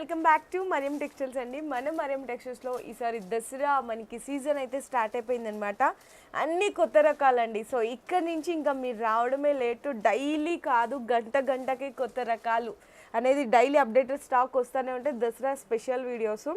Welcome back to Mariam textiles అండి. మన మరియం టెక్స్టైల్స్లో ఈసారి దసరా మనకి సీజన్ అయితే స్టార్ట్ అయిపోయిందనమాట. అన్ని కొత్త రకాలండి. సో ఇక్కడ నుంచి ఇంకా మీరు రావడమే లేటు. డైలీ కాదు, గంటకి కొత్త రకాలు అనేది డైలీ అప్డేటెడ్ స్టాక్ వస్తూనే ఉంటాయి. దసరా స్పెషల్ వీడియోస్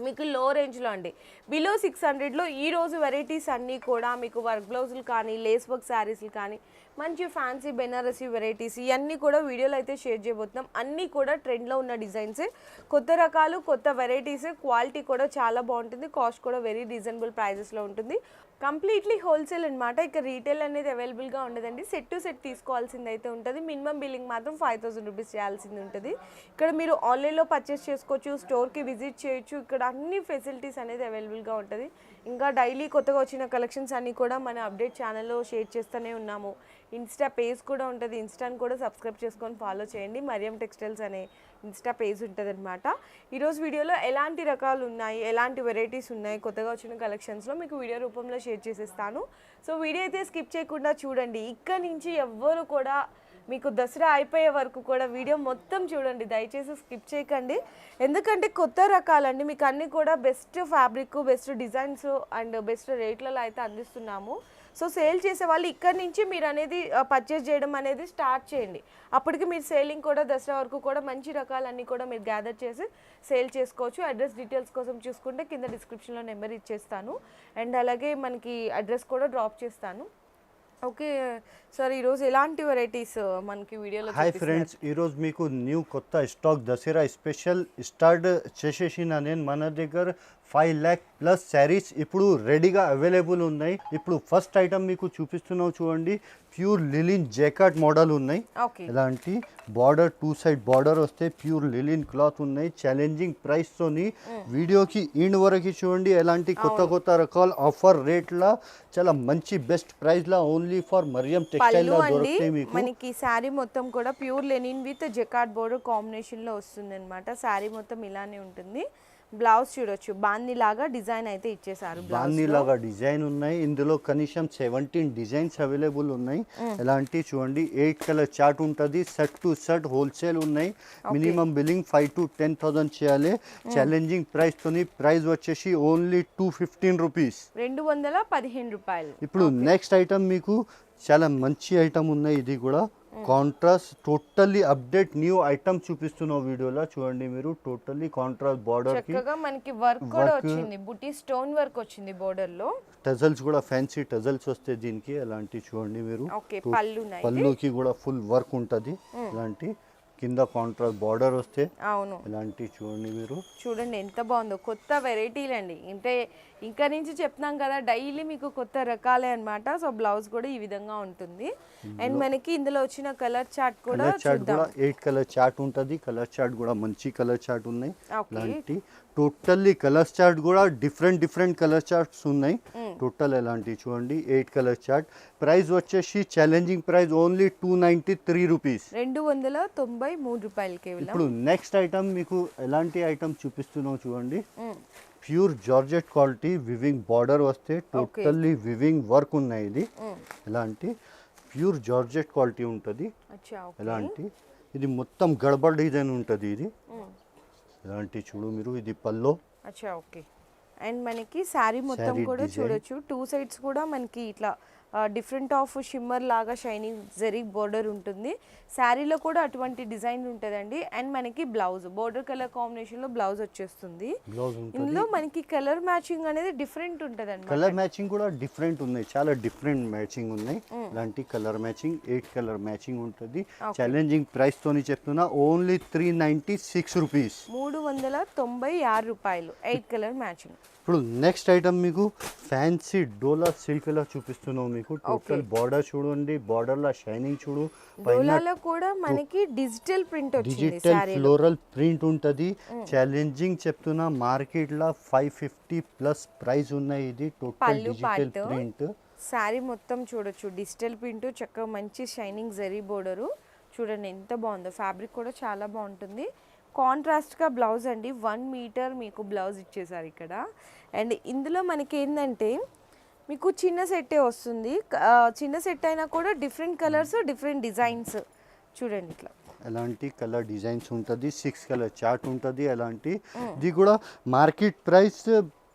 మీకు లో రేంజ్లో అండి, బిలో 600లో ఈరోజు వెరైటీస్ అన్నీ కూడా మీకు వర్క్ బ్లౌజులు కానీ, లేస్ వర్క్ శారీస్లు కానీ, మంచి ఫ్యాన్సీ బెనారసీ వెరైటీస్ ఇవన్నీ కూడా వీడియోలో అయితే షేర్ చేయబోతున్నాం. అన్నీ కూడా ట్రెండ్లో ఉన్న డిజైన్స్, కొత్త రకాలు, కొత్త వెరైటీస్, క్వాలిటీ కూడా చాలా బాగుంటుంది. కాస్ట్ కూడా వెరీ రీజనబుల్ ప్రైజెస్లో ఉంటుంది. కంప్లీట్లీ హోల్సేల్ అనమాట. ఇక రీటైల్ అనేది అవైలబుల్గా ఉండదండి. సెట్ టు సెట్ తీసుకోవాల్సింది అయితే ఉంటుంది. మినిమం బిల్లింగ్ మాత్రం 5000 రూపీస్ చేయాల్సింది ఉంటుంది. ఇక్కడ మీరు ఆన్లైన్లో పర్చేస్ చేసుకోవచ్చు, స్టోర్కి విజిట్ చేయొచ్చు. ఇక్కడ అన్ని ఫెసిలిటీస్ అనేది అవైలబుల్గా ఉంటుంది. ఇంకా డైలీ కొత్తగా వచ్చిన కలెక్షన్స్ అన్నీ కూడా మన అప్డేట్ ఛానల్లో షేర్ చేస్తూనే ఉన్నాము. ఇన్స్టా పేజ్ కూడా ఉంటుంది. ఇన్స్టాని కూడా సబ్స్క్రైబ్ చేసుకొని ఫాలో చేయండి. మరియం టెక్స్టైల్స్ అనే ఇన్స్టా పేజ్ ఉంటుంది అనమాట. ఈరోజు వీడియోలో ఎలాంటి రకాలు ఉన్నాయి, ఎలాంటి వెరైటీస్ ఉన్నాయి, కొత్తగా వచ్చిన కలెక్షన్స్లో మీకు వీడియో రూపంలో షేర్ చేసేస్తాను. సో వీడియో అయితే స్కిప్ చేయకుండా చూడండి. ఇక్కడ నుంచి ఎవ్వరు కూడా మీకు దసరా అయిపోయే వరకు కూడా వీడియో మొత్తం చూడండి, దయచేసి స్కిప్ చేయకండి. ఎందుకంటే కొత్త రకాలండి, మీకు అన్నీ కూడా best fabric, best designs and best రేట్లలో అయితే అందిస్తున్నాము. సో సేల్ చేసే వాళ్ళు ఇక్కడ నుంచి మీరు అనేది పర్చేస్ చేయడం అనేది స్టార్ట్ చేయండి. అప్పటికి మీరు సేలింగ్ కూడా దసరా వరకు కూడా మంచి రకాలన్నీ కూడా మీరు గ్యాదర్ చేసి సేల్ చేసుకోవచ్చు. అడ్రస్ డీటెయిల్స్ కోసం చూసుకుంటే కింద డిస్క్రిప్షన్లో నెంబర్ ఇచ్చేస్తాను. అండ్ అలాగే మనకి అడ్రస్ కూడా డ్రాప్ చేస్తాను. ఓకే సార్, ఈరోజు ఎలాంటి వెరైటీస్ మనకి వీడియోలో? హాయ్ ఫ్రెండ్స్, ఈరోజు మీకు న్యూ కొత్త స్టాక్ దసరా స్పెషల్ స్టార్ట్ చేసేసిన నేను. మన దగ్గర 5 lakh ప్లస్ శారీస్ ఇప్పుడు రెడీగా అవైలబుల్ ఉన్నాయి. ఇప్పుడు ఫస్ట్ ఐటమ్ మీకు చూపిస్తున్నాం చూడండి. ప్యూర్ లిలిన్ జైకాట్ మోడల్ ఉన్నాయి. ఇలాంటి బార్డర్ 2 side బార్డర్ వస్తే ప్యూర్ లిలిన్ క్లాత్ ఉన్నాయి. ఛాలెంజింగ్ ప్రైస్ తోని వీడియోకి ఎండ్ వరకు చూడండి. ఎలాంటి కొత్త రకాల ఆఫర్ రేట్లా చాలా మంచి బెస్ట్ ప్రైస్ లా ఓన్లీ ఫర్ మరియం టెక్స్టైల్ లా దొరుకుతాయి మీకు. మనకి శారీ మొత్తం కూడా pure linen with jacquard border combination లో వస్తుంది అనమాట. శారీ మొత్తం ఇలానే ఉంటుంది. బ్లౌజ్ చూడొచ్చు, బాందీ లాగా డిజైన్ అయితే ఇచ్చేసారు. బాందీ లాగా డిజైన్ ఉన్నాయి. ఇందులో కనీసం 17 డిజైన్స్ అవైలబుల్ ఉన్నాయి. ఎలాంటి చూడండి 8 కలర్ చార్ట్ ఉంటుంది. సెట్ టు సెట్ హోల్సేల్ ఉన్నాయి. మినిమం బిల్లింగ్ 5 to 10,000 చేయాలి. ఛాలెంజింగ్ ప్రైస్ తోని ప్రైస్ వచ్చేసి ఓన్లీ 215 రూపీస్, 215 రూపాయలు. ఇప్పుడు నెక్స్ట్ ఐటమ్ మీకు చాలా మంచి ఐటమ్ ఉన్నాయి. ఇది కూడా contrast totally update new item చూపిస్తున్న వీడియోలో చూడండి. మీరు టోటల్లీ కాంట్రాస్ట్ బార్డర్ కి చక్కగా మనకి వర్క్ కూడా వచ్చింది. బుటీ స్టోన్ వర్క్ వచ్చింది బోర్డర్ లో. టజల్స్ కూడా ఫ్యాన్సీ టజల్స్ వస్తాయి దీనికి. అలాంటి చూడండి మీరు పళ్ళుకి కూడా ఫుల్ వర్క్ ఉంటది. ఇలాంటి కింద కాంట్రాస్ట్ బార్డర్ వస్తే అవును, ఇలాంటి చూడండి మీరు. చూడండి ఎంత బాగుందో. కొత్త వెరైటీలు అండి. అంటే ఇంకా నుంచి చెప్తున్నాం కదా, డైలీ మీకు కొత్త రకాలే అనమాట. సో బ్లౌజ్ కూడా ఈ విధంగా ఉంటుంది. అండ్ మనకి ఇందులో వచ్చిన కలర్ చార్ట్ కూడా 8 కలర్ చార్ట్ ఉంటుంది. కలర్ చార్ట్ కూడా మంచి కలర్ చార్ట్ ఉన్నాయి. ఇలాంటి టోటల్లీ కలర్ చార్ట్ కూడా డిఫరెంట్ కలర్ చార్ట్స్ ఉన్నాయి. టోటల్ ఎలాంటి చూడండి 8 కలర్ చార్ట్. ప్రైస్ వచ్చేసి ఛాలెంజింగ్ ప్రైస్ ఓన్లీ 293 రూపీస్, 293 రూపాయలు కేవలం. ఇప్పుడు నెక్స్ట్ ఐటమ్ మీకు ఎలాంటి ఐటమ్ చూపిస్తున్నాం చూడండి. Pure georgette quality weaving border వస్తే టోటల్లీ వివింగ్ వర్క్ ఉన్నాయి. ఇది ఎలాంటి ప్యూర్ జార్జెట్ క్వాలిటీ ఉంటుంది. ఎలాంటి ఇది మొత్తం గడబడ్ డిజైన్ ఉంటుంది. ఇది ఎలాంటి చూడు మీరు. ఇది పల్లో. ఓకే. అండ్ మనకి శారీ మొత్తం కూడా చూడొచ్చు. 2 sides కూడా మనకి ఇట్లా డిఫరెంట్ ఆఫ్ షిమ్మర్ లాగా షైనింగ్ జరీ బోర్డర్ ఉంటుంది. శారీలో కూడా అటువంటి డిజైన్ ఉంటుందండి. అండ్ మనకి బ్లౌజ్ బోర్డర్ కలర్ కాంబినేషన్ లో బ్లౌజ్ వచ్చేస్తుంది. ఇందులో మనకి కలర్ మ్యాచింగ్ అనేది డిఫరెంట్ ఉంటుంది అండి. కలర్ మ్యాచింగ్ కూడా డిఫరెంట్ ఉన్నాయి. చాలా డిఫరెంట్ మ్యాచింగ్ ఉన్నాయి. ఇలాంటి కలర్ మ్యాచింగ్ 8 కలర్ మ్యాచింగ్ ఉంటుంది. ఛాలెంజింగ్ ప్రైస్ తోని చెప్తున్నా ఓన్లీ 396 రూపీస్, 396 రూపాయలు. 8 కలర్ మ్యాచింగ్. ఇప్పుడు నెక్స్ట్ ఐటమ్ మీకు ఫ్యాన్సీ డోలా సిల్క్ లా చూపిస్తున్నాం మీకు. టోటల్ బార్డర్ చూడండి, బార్డర్ లా షైనింగ్ చూడు. డోలాలో కూడా మనకి డిజిటల్ ప్రింట్ వచ్చింది. డిజిటల్ ఫ్లోరల్ ప్రింట్ ఉంటది. ఛాలెంజింగ్ చెప్తున్నా మార్కెట్ లా 550 ప్లస్ ప్రైస్ ఉన్నాయి. ఇది టోటల్ డిజిటల్ ప్రింట్. శారీ మొత్తం చూడొచ్చు డిజిటల్ ప్రింట్, చక్కగా మంచి షైనింగ్ జరీ బోర్డరు. చూడండి ఎంత బాగుందో. ఫ్యాబ్రిక్ కూడా చాలా బాగుంటుంది. కాంట్రాస్ట్గా బ్లౌజ్ అండి. 1 మీటర్ మీకు బ్లౌజ్ ఇచ్చేసారు ఇక్కడ. అండ్ ఇందులో మనకి ఏంటంటే మీకు చిన్న సెట్టే వస్తుంది. చిన్న సెట్ అయినా కూడా డిఫరెంట్ కలర్స్, డిఫరెంట్ డిజైన్స్ చూడండి. ఇట్లా ఎలాంటి కలర్ డిజైన్స్ ఉంటుంది, 6 కలర్ చార్ట్ ఉంటుంది. ఎలాంటి ఇది కూడా మార్కెట్ ప్రైస్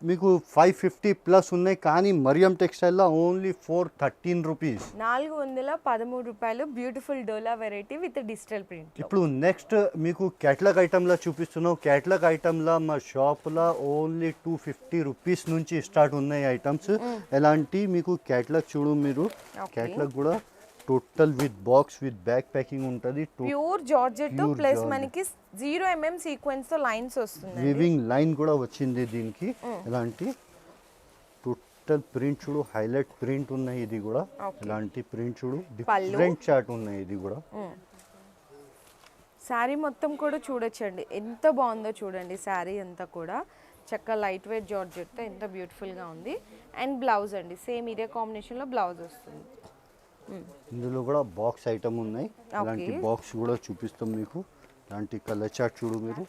మీకు 550 ప్లస్ ఉన్నాయి, కానీ మరియం టెక్స్టైల్లో ఓన్లీ 413 రూపీస్. 413 రూపాయలు beautiful dola variety with digital print. ఇప్పుడు నెక్స్ట్ మీకు క్యాటలాగ్ ఐటమ్లో చూపిస్తున్నాం. క్యాటలాగ్ ఐటమ్లో మా షాప్లో ఓన్లీ 250 రూపీస్ నుంచి స్టార్ట్ ఉన్నాయి ఐటమ్స్. ఎలాంటి మీకు క్యాటలాగ్ చూడు మీరు, క్యాటలాగ్ కూడా total with box with back packing ఉంటుంది. ప్యూర్ జార్జెట్ ప్లస్ మనకి 0 mm సీక్వెన్స్ తో లైన్స్ వస్తుంది, వివింగ్ లైన్ కూడా వచ్చింది దీనికి. ఎలాంటి టోటల్ ప్రింట్ చూడు, హైలైట్ ప్రింట్ ఉన్నాయి. ఇది కూడా ఎలాంటి ప్రింట్ చూడు, డిఫరెంట్ చార్ట్ ఉన్నాయి. ఇది కూడా శారీ మొత్తం కూడా చూడొచ్చండి, ఎంత బాగుందో చూడండి. శారీ అంతా కూడా చక్కగా లైట్ వెయిట్ జార్జెట్తో ఎంత బ్యూటిఫుల్గా ఉంది. అండ్ బ్లౌజ్ అండి సేమ్ ఇదే కాంబినేషన్లో బ్లౌజ్ వస్తుంది. ఇందులో కూడా బాక్స్ ఐటమ్ ఉన్నాయి. ఇలాంటి బాక్స్ కూడా చూపిస్తాం మీకు. ఇలాంటి కలర్ చార్ట్ చూడు మీరు,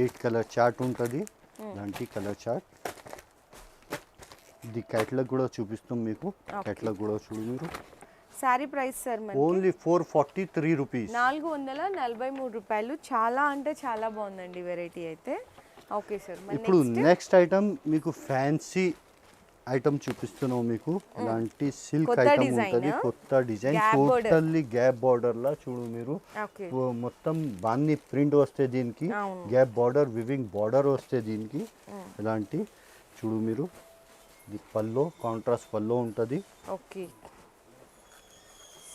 8 కలర్ చార్ట్ ఉంటుంది. ఇలాంటి కలర్ చార్ట్. ఇది క్యాటలాగ్ కూడా చూపిస్తాం మీకు. క్యాటలాగ్ కూడా చూడు మీరు. Sari price sir only 443 rupees, 443 రూపాయలు. చాలా అంటే చాలా బాగుందండి వెరైటీ అయితే. ఓకే సార్, ఇప్పుడు నెక్స్ట్ ఐటమ్ మీకు ఫ్యాన్సీ ఐటమ్ చూపిస్తున్నాం మీకు. ఇలాంటి సిల్క్ ఐటమ్ ఉంటుంది, కొత్త డిజైన్, టోటల్లీ గ్యాప్ బార్డర్ లా చూడు మీరు. మొత్తం బాన్ని ప్రింట్ వస్తే దీనికి, గ్యాప్ బార్డర్ వివింగ్ బార్డర్ వస్తే దీనికి. ఇలాంటి చూడు మీరు. ఇది పల్లో, కాంట్రాస్ట్ పల్లో ఉంటుంది. ఓకే,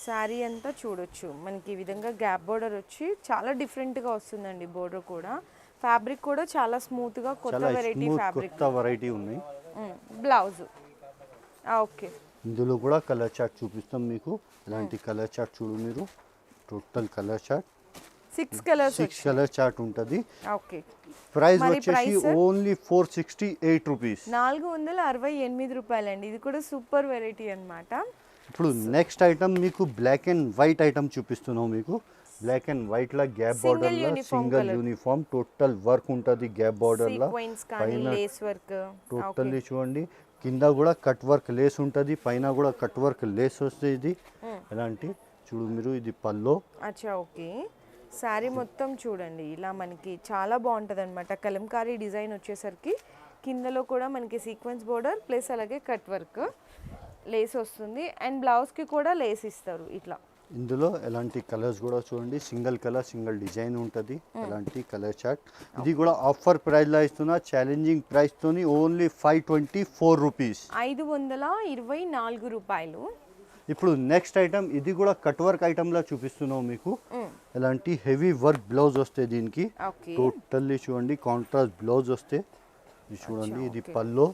శారీ అంతా చూడొచ్చు మనకి ఈ విధంగా గ్యాప్ బార్డర్ వచ్చి చాలా డిఫరెంట్గా వస్తుందండి. బోర్డర్ కూడా, ఫ్యాబ్రిక్ కూడా చాలా స్మూత్గా కొత్త వెరైటీ ఫ్యాబ్రిక్, కొత్త వెరైటీ ఉన్నాయి. Blouse okay. ఇందులో కూడా కలర్ చార్ట్ చూపిస్తాం మీకు. ఇలాంటి కలర్ చార్ట్ చూడు మీరు. Total colour chart 6 colour chart ఉంటుంది. ఓకే, ప్రైస్ వచ్చేసి ఓన్లీ 468 రూపీస్, 468 రూపాయలండి. ఇది కూడా సూపర్ వెరైటీ అన్నమాట. ఇప్పుడు నెక్స్ట్ ఐటమ్ మీకు బ్లాక్ అండ్ వైట్ ఐటమ్ చూపిస్తున్నాం మీకు. బ్లాక్ అండ్ వైట్ లా గ్యాప్ బార్డర్ లా సింగిల్ యూనిఫామ్ టోటల్ వర్క్ ఉంటుంది. గ్యాప్ బార్డర్ లా పైన టోటల్లీ చూడండి. కింద కూడా కట్ వర్క్ లేస్ ఉంటుంది, పైన కూడా కట్ వర్క్ లేస్ వస్తుంది. ఇది ఎలాంటి చూడు మీరు. ఇది పల్లో. అచ్చా ఓకే, శారీ మొత్తం చూడండి ఇలా మనకి చాలా బాగుంటుంది అనమాట. కలంకారీ డిజైన్ వచ్చేసరికి కిందలో కూడా మనకి సీక్వెన్స్ బోర్డర్ ప్లస్ అలాగే కట్ వర్క్ లేస్ వస్తుంది. అండ్ బ్లౌజ్కి కూడా లేస్ ఇస్తారు ఇట్లా. ఇందులో ఎలాంటి కలర్స్ కూడా చూడండి, సింగిల్ కలర్ సింగిల్ డిజైన్ ఉంటుంది. ఎలాంటి కలర్ చార్ట్. ఇది కూడా ఆఫర్ ప్రైస్ లా ఇస్తున్నా, ఛాలెంజింగ్ ప్రైస్ తోని ఓన్లీ 524 రూపీస్, 524 రూపాయలు. ఇప్పుడు నెక్స్ట్ ఐటమ్ ఇది కూడా కట్ వర్క్ ఐటమ్ లా చూపిస్తున్నాం మీకు. ఎలాంటి హెవీ వర్క్ బ్లౌజ్ వస్తే దీనికి. టోటల్లీ చూడండి కాంట్రాస్ట్ బ్లౌజ్ వస్తే చూడండి. ఇది పల్లో,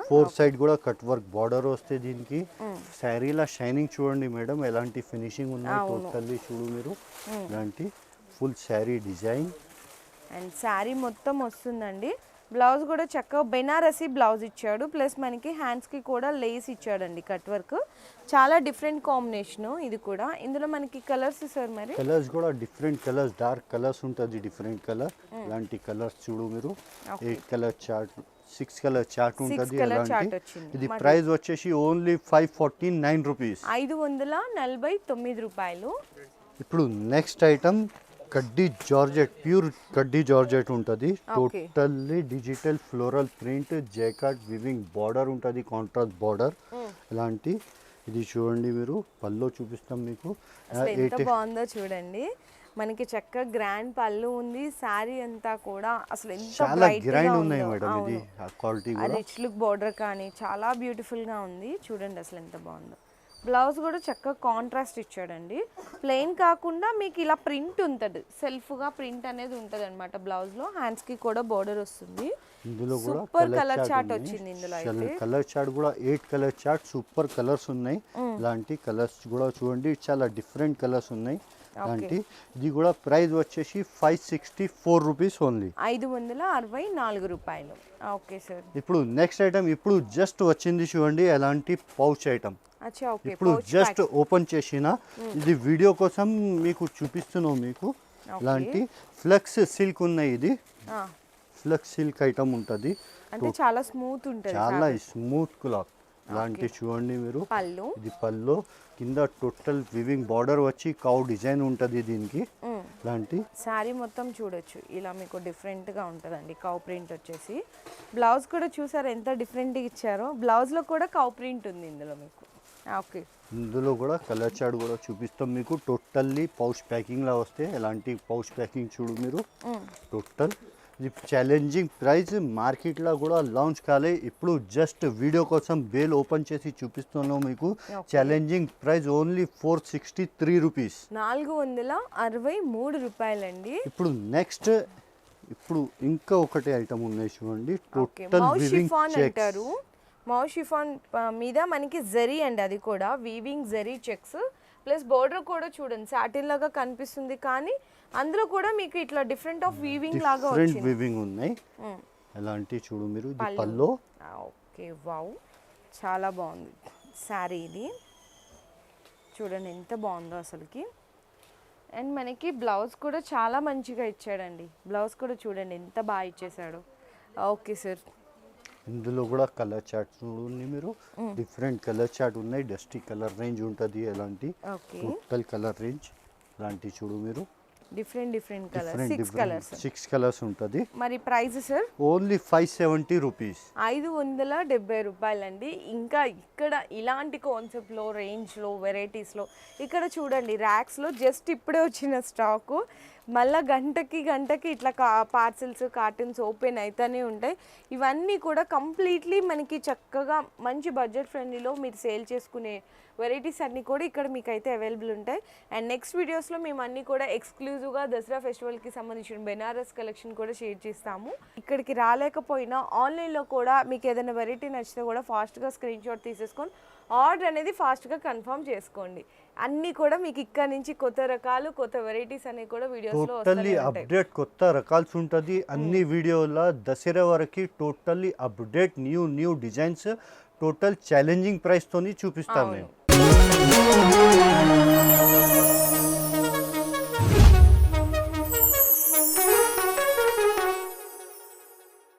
4 సైడ్ కూడా కట్ వర్క్ బార్డర్ వస్తే దీనికి. శారీలా షైనింగ్ చూడండి మేడం, ఎలాంటి ఫినిషింగ్ ఉన్నాయి. టోటల్లీ చూడు మీరు. ఇలాంటి full sari design and sari మొత్తం వస్తుందండి. బ్లౌజ్ కూడా చక్కగా బెనారసీ బ్లౌజ్ ఇచ్చాడు, ప్లస్ మనకి హ్యాండ్స్కి కూడా లేస్ ఇచ్చాడండి కట్ వర్క్. చాలా డిఫరెంట్ కాంబినేషన్ ఇది కూడా. ఇందులో మనకి కలర్స్ సార్, మరి కలర్స్ కూడా డిఫరెంట్ కలర్స్, డార్క్ కలర్స్ ఉంటుంది, డిఫరెంట్ కలర్. ఇలాంటి కలర్స్ చూడు మీరు. 8 కలర్ చార్ట్, 6 కలర్ చార్ట్ ఉంటుంది. ఇది ప్రైస్ వచ్చేసి ఓన్లీ 549 రూపీస్, 549 రూపాయలు. ఇప్పుడు next item kaddi georgette, pure kaddi georgette ఉంటుంది. Totally digital floral print, jacquard weaving border ఉంటుంది, కాంట్రాస్ట్ బార్డర్. ఇలాంటి ఇది చూడండి మీరు. పల్లో చూపిస్తాం మీకు. ఎంత బాగుందో చూడండి, మనకి చక్కగా గ్రాండ్ పళ్ళు ఉంది. శారీ అంతా కూడా అసలు ఎంత బ్రైట్ గా ఉన్నాయి మేడం. ఇది క్వాలిటీ కూడా రిచ్ లుక్ బార్డర్ కానీ చాలా బ్యూటిఫుల్ గా ఉంది. చూడండి అసలు ఎంత బాగుందో. బ్లౌజ్ కూడా చక్కగా కాంట్రాస్ట్ ఇచ్చాడండి. ప్లెయిన్ కాకుండా మీకు ఇలా ప్రింట్ ఉంటుంది, సెల్ఫ్గా ప్రింట్ అనేది ఉంటుంది అనమాట బ్లౌజ్లో. హ్యాండ్స్కి కూడా బార్డర్ వస్తుంది. ఇందులో కూడా సూపర్ కలర్ చార్ట్ వచ్చింది. ఇందులో అయితే కలర్ చార్ట్ కూడా 8 కలర్ చార్ట్, సూపర్ కలర్స్ ఉన్నాయి. ఇలాంటి కలర్స్ కూడా చూడండి, చాలా డిఫరెంట్ కలర్స్ ఉన్నాయి. అలాంటి ఇది కూడా ప్రైస్ వచ్చేసి 564 రూపీస్ ఓన్లీ, 564 రూపాయలు. ఓకే సార్, ఇప్పుడు నెక్స్ట్ ఐటమ్ ఇప్పుడు జస్ట్ వచ్చింది చూడండి. ఎలాంటి పౌచ్ ఐటమ్ ఇప్పుడు జస్ట్ ఓపెన్ చేసిన. ఇది వీడియో కోసం మీకు చూపిస్తున్నాం మీకు. ఇలాంటి ఫ్లెక్స్ సిల్క్ ఉన్నాయి. ఇది ఫ్లెక్స్ సిల్క్ ఐటమ్ ఉంటుంది, అంటే చాలా స్మూత్ ఉంటుంది, చాలా స్మూత్ క్లాత్. ఇలాంటి చూడండి మీరు. ఇది పళ్ళు, కింద టోటల్ వివింగ్ బార్డర్ వచ్చి కౌ డిజైన్ ఉంటుంది దీనికి. లాంటి శారీ మొత్తం చూడొచ్చు ఇలా మీకు డిఫరెంట్గా ఉంటుందండి కౌ ప్రింట్ వచ్చేసి. బ్లౌజ్ కూడా చూసారు ఎంత డిఫరెంట్గా ఇచ్చారో. బ్లౌజ్లో కూడా కౌ ప్రింట్ ఉంది ఇందులో మీకు. ఓకే, ఇందులో కూడా కలర్ చార్ట్ కూడా చూపిస్తాం మీకు. టోటల్లీ పౌచ్ ప్యాకింగ్లా వస్తే ఎలాంటి పౌచ్ ప్యాకింగ్ చూడు మీరు. టోటల్ ఇది ఛాలెంజింగ్ ప్రైస్, మార్కెట్లో కూడా లాంచ్ కాలే. ఇప్పుడు జస్ట్ వీడియో కోసం బేల్ ఓపెన్ చేసి చూపిస్తున్నాం మీకు. ఛాలెంజింగ్ ప్రైస్ ఓన్లీ 463 రూపీస్, 463 రూపాయలండి. ఇప్పుడు నెక్స్ట్ ఇప్పుడు ఇంకా ఒకటి ఐటమ్ ఉన్నాయి చూడండి. టోటల్ మౌ వివింగ్ షిఫాన్ చెక్స్. అంటారు. మౌ షిఫాన్ మీద మనకి జరీ అండి, అది కూడా weaving zari checks plus border కూడా చూడండి సాటిన్ లాగా కనిపిస్తుంది, కానీ అందులో కూడా మీకు ఇట్లా డిఫరెంట్ ఆఫ్ వీవింగ్ లాగా డిఫరెంట్ వచ్చింది. వీవింగ్ ఉన్నాయి. ఎలాంటి చూడు మీరు. ఇది పల్లో. ఓకే, వావ్, చాలా బాగుంది శారీ ఇది. చూడండి ఎంత బాగుందో అసలుకి. అండ్ మనకి బ్లౌజ్ కూడా చాలా మంచిగా ఇచ్చాడండి. బ్లౌజ్ కూడా చూడండి ఎంత బాగా ఇచ్చేసాడు. ఓకే సార్, ఇందులో కూడా కలర్ చార్ట్ చూడండి మీరు. డిఫరెంట్ కలర్ చార్ట్ ఉన్నాయి. డస్టీ కలర్ రేంజ్ ఉంటుంది. ఎలాంటి ఓకే, టోటల్ కలర్ రేంజ్ లాంటి చూడు మీరు. Different colours, 6 colours. 6 కలర్స్ ఉంటుంది. మరి ప్రైస్ సార్ ఓన్లీ 570 రూపీస్, 570 రూపాయలండి. ఇంకా ఇక్కడ ఇలాంటి కాన్సెప్ట్లో రేంజ్లో వెరైటీస్లో ఇక్కడ చూడండి ర్యాక్స్లో జస్ట్ ఇప్పుడే వచ్చిన స్టాకు. మళ్ళీ గంటకి ఇట్లా పార్సిల్స్ కార్టూన్స్ ఓపెన్ అవుతూనే ఉంటాయి. ఇవన్నీ కూడా కంప్లీట్లీ మనకి చక్కగా మంచి బడ్జెట్ ఫ్రెండ్లీలో మీరు సేల్ చేసుకునే వెరైటీస్ అన్నీ కూడా ఇక్కడ మీకు అయితే అవైలబుల్ ఉంటాయి. అండ్ నెక్స్ట్ వీడియోస్లో మేము అన్నీ కూడా ఎక్స్క్లూజివ్గా దసరా ఫెస్టివల్కి సంబంధించిన బెనారస్ కలెక్షన్ కూడా షేర్ చేస్తాము. ఇక్కడికి రాలేకపోయినా ఆన్లైన్లో కూడా మీకు ఏదైనా వెరైటీ నచ్చితే కూడా ఫాస్ట్గా స్క్రీన్ షాట్ తీసేసుకొని ఆర్డర్ అనేది ఫాస్ట్గా కన్ఫర్మ్ చేసుకోండి. అన్నీ కూడా మీకు ఇక్కడ నుంచి కొత్త రకాలు కొత్త వెరైటీస్ అనేవి కూడా వీడియోస్లో టోటల్లీ అప్డేట్ కొత్త రకాల్స్ ఉంటుంది. అన్ని వీడియోల దసరా వరకు totally update new designs total challenging ప్రైస్తోని చూపిస్తాం మేము.